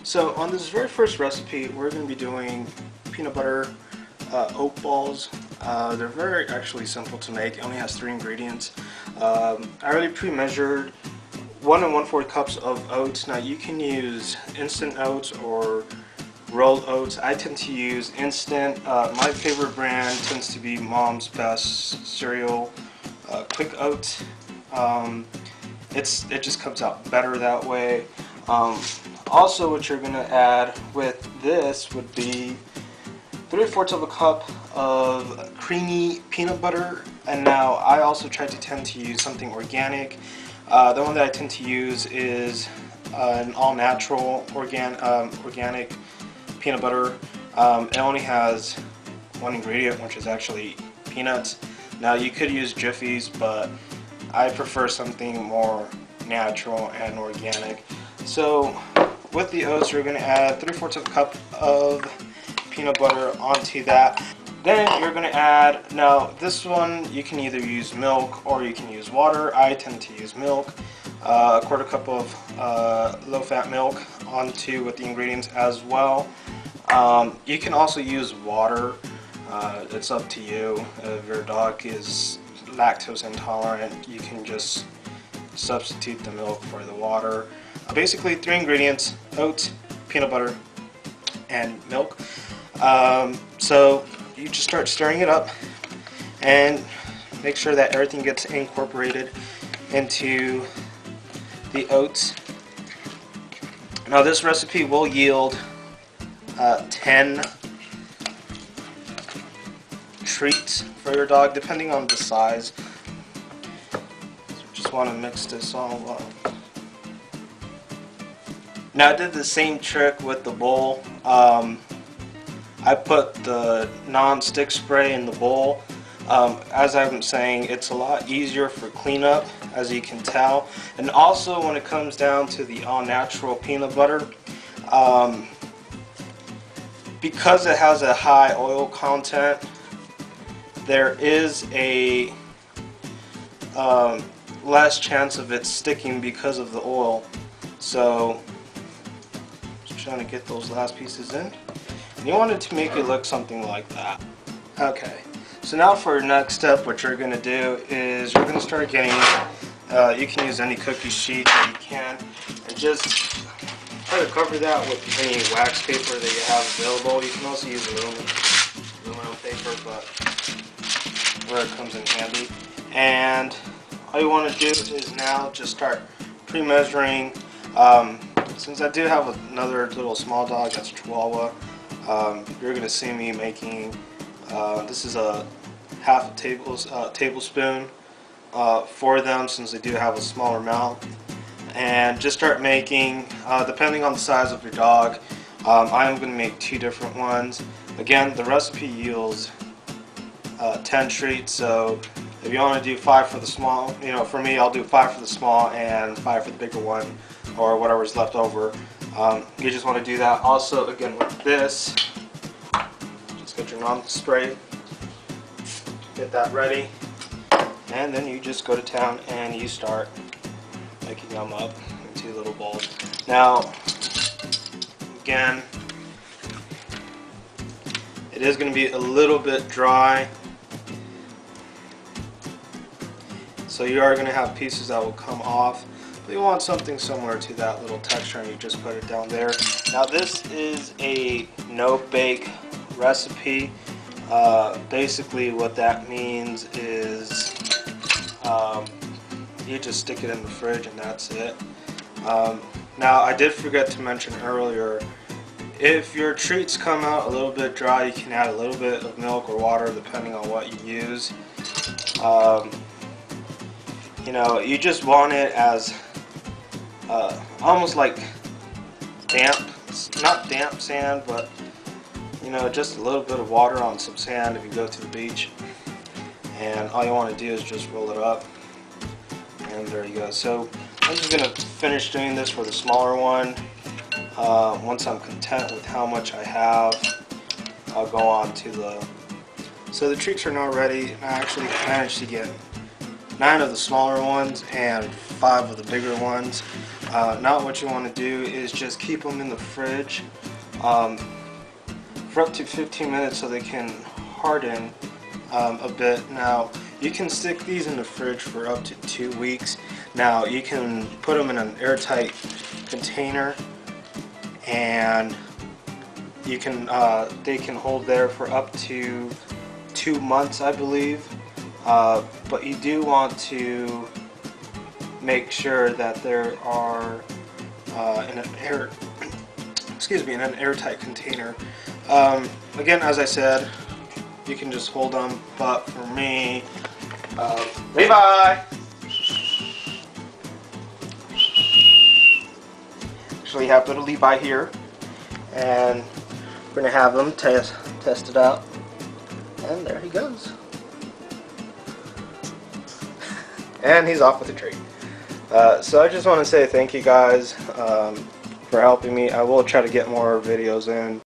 So on this very first recipe, we're going to be doing peanut butter oat balls. They're very actually simple to make. It only has 3 ingredients. I already pre-measured 1 1/4 cups of oats. Now you can use instant oats or rolled oats. I tend to use instant. My favorite brand tends to be Mom's Best cereal, quick oats. It just comes out better that way. Also, what you're going to add with this would be 3/4 of a cup of creamy peanut butter. And now I also tend to use something organic. The one that I tend to use is an all-natural organic peanut butter. It only has 1 ingredient, which is actually peanuts. Now you could use Jiffy's, but I prefer something more natural and organic. So with the oats, you're going to add 3/4 of a cup of peanut butter onto that. Then you're going to add, now this one you can either use milk or you can use water. I tend to use milk. A 1/4 cup of low-fat milk onto with the ingredients as well. You can also use water. It's up to you. If your dog is lactose intolerant, you can just substitute the milk for the water. Basically 3 ingredients: oats, peanut butter, and milk. So you just start stirring it up and make sure that everything gets incorporated into the oats. Now this recipe will yield 10 treats for your dog, depending on the size. So just want to mix this all up. Now I did the same trick with the bowl. I put the non-stick spray in the bowl. As I've been saying, it's a lot easier for cleanup, as you can tell. And also when it comes down to the all-natural peanut butter, because it has a high oil content, there is a less chance of it sticking because of the oil. So just trying to get those last pieces in. And you want it to make it look something like that. Okay, so now for your next step, what you're going to do is you're going to start getting, you can use any cookie sheet that you can, and just try to cover that with any wax paper that you have available. You can also use aluminum paper, but where it comes in handy. And all you want to do is now just start pre-measuring. Since I do have another little small dog that's a Chihuahua, you're going to see me making, this is a half a tablespoon for them, since they do have a smaller mouth. And just start making, depending on the size of your dog. I'm going to make 2 different ones. Again, the recipe yields 10 treats, so if you want to do 5 for the small, for me, I'll do 5 for the small and 5 for the bigger one, or whatever's left over. You just want to do that. Also, again, with this, just get your non-spray, get that ready, and then you just go to town and you start making them up into little balls. Now, again, it is going to be a little bit dry, so you are going to have pieces that will come off. But you want something similar to that little texture, and you just put it down there. Now this is a no-bake recipe. Basically what that means is you just stick it in the fridge and that's it. Now I did forget to mention earlier, if your treats come out a little bit dry, you can add a little bit of milk or water depending on what you use. You just want it as almost like damp, not damp sand, but just a little bit of water on some sand if you go to the beach. And all you want to do is just roll it up, and there you go. So I'm just going to finish doing this for the smaller one. Once I'm content with how much I have, I'll go on to the... So the treats are now ready, and I actually managed to get 9 of the smaller ones and 5 of the bigger ones. Now what you want to do is just keep them in the fridge for up to 15 minutes so they can harden a bit. Now you can stick these in the fridge for up to 2 weeks. Now you can put them in an airtight container, and you can they can hold there for up to 2 months, I believe. But you do want to make sure that there are in an airtight container. Again, as I said, you can just hold them, but for me, Levi! Actually have little Levi here, and we're going to have him test it out, and there he goes. And he's off with a treat. So I just want to say thank you guys for helping me. I will try to get more videos in.